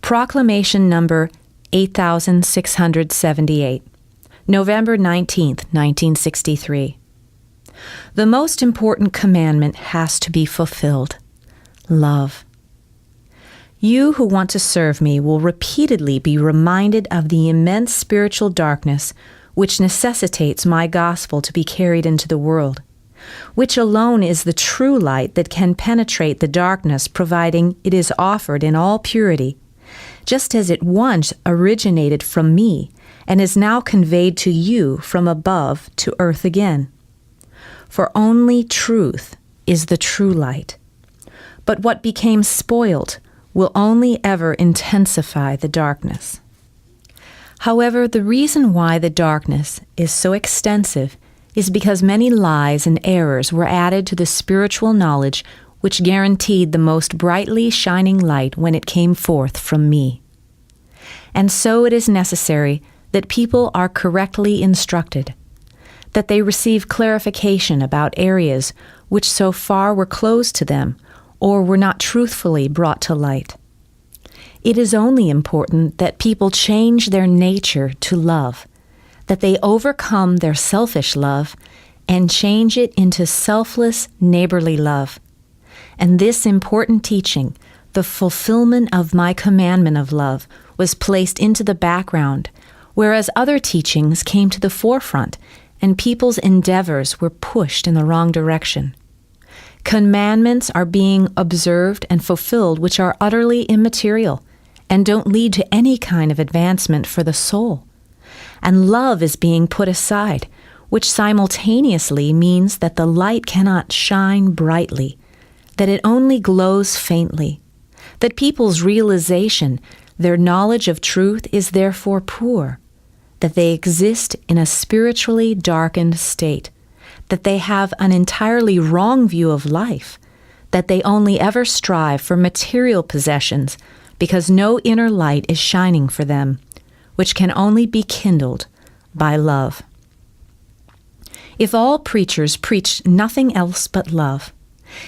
Proclamation number 8678, November 19th, 1963. The most important commandment has to be fulfilled: love. You who want to serve me will repeatedly be reminded of the immense spiritual darkness which necessitates my gospel to be carried into the world, which alone is the true light that can penetrate the darkness, providing it is offered in all purity, just as it once originated from me and is now conveyed to you from above to earth again. For only truth is the true light. But what became spoiled will only ever intensify the darkness. However, the reason why the darkness is so extensive is because many lies and errors were added to the spiritual knowledge which guaranteed the most brightly shining light when it came forth from me. And so it is necessary that people are correctly instructed, that they receive clarification about areas which so far were closed to them or were not truthfully brought to light. It is only important that people change their nature to love, that they overcome their selfish love and change it into selfless, neighborly love. And this important teaching, the fulfillment of my commandment of love, was placed into the background, whereas other teachings came to the forefront and people's endeavors were pushed in the wrong direction. Commandments are being observed and fulfilled which are utterly immaterial and don't lead to any kind of advancement for the soul. And love is being put aside, which simultaneously means that the light cannot shine brightly, that it only glows faintly, that people's realization, their knowledge of truth is therefore poor, that they exist in a spiritually darkened state, that they have an entirely wrong view of life, that they only ever strive for material possessions because no inner light is shining for them, which can only be kindled by love. If all preachers preached nothing else but love,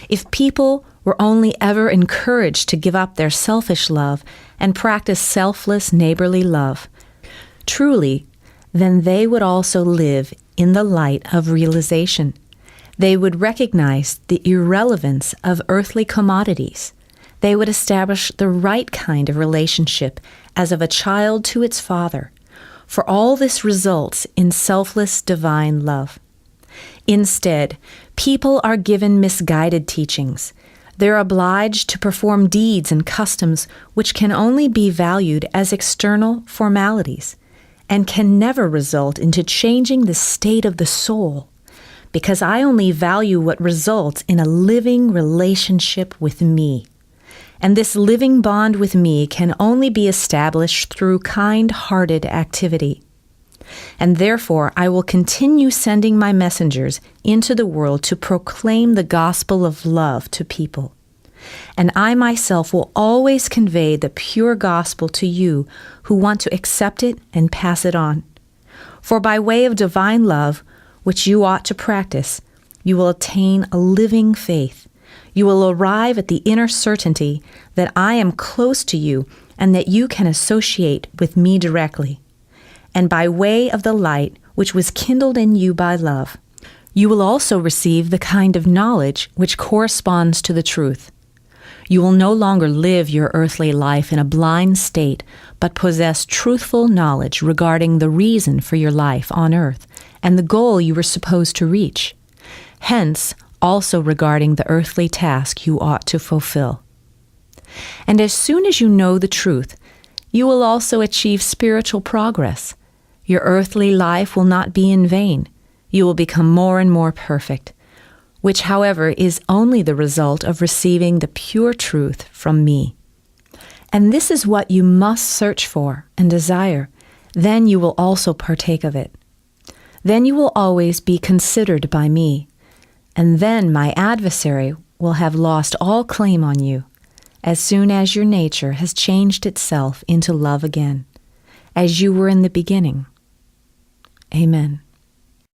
if people were only ever encouraged to give up their selfish love and practice selfless neighborly love, truly, then they would also live in the light of realization. They would recognize the irrelevance of earthly commodities. They would establish the right kind of relationship as of a child to its father, for all this results in selfless divine love. Instead, people are given misguided teachings. They're obliged to perform deeds and customs which can only be valued as external formalities and can never result into changing the state of the soul, because I only value what results in a living relationship with me. And this living bond with me can only be established through kind-hearted activity. And therefore I will continue sending my messengers into the world to proclaim the gospel of love to people. And I myself will always convey the pure gospel to you who want to accept it and pass it on. For by way of divine love, which you ought to practice, you will attain a living faith. You will arrive at the inner certainty that I am close to you and that you can associate with me directly. And by way of the light which was kindled in you by love, you will also receive the kind of knowledge which corresponds to the truth. You will no longer live your earthly life in a blind state, but possess truthful knowledge regarding the reason for your life on earth and the goal you were supposed to reach. Hence, also regarding the earthly task you ought to fulfill. And as soon as you know the truth, you will also achieve spiritual progress. Your earthly life will not be in vain. You will become more and more perfect, which, however, is only the result of receiving the pure truth from me. And this is what you must search for and desire. Then you will also partake of it. Then you will always be considered by me. And then my adversary will have lost all claim on you, as soon as your nature has changed itself into love again, as you were in the beginning. Amen.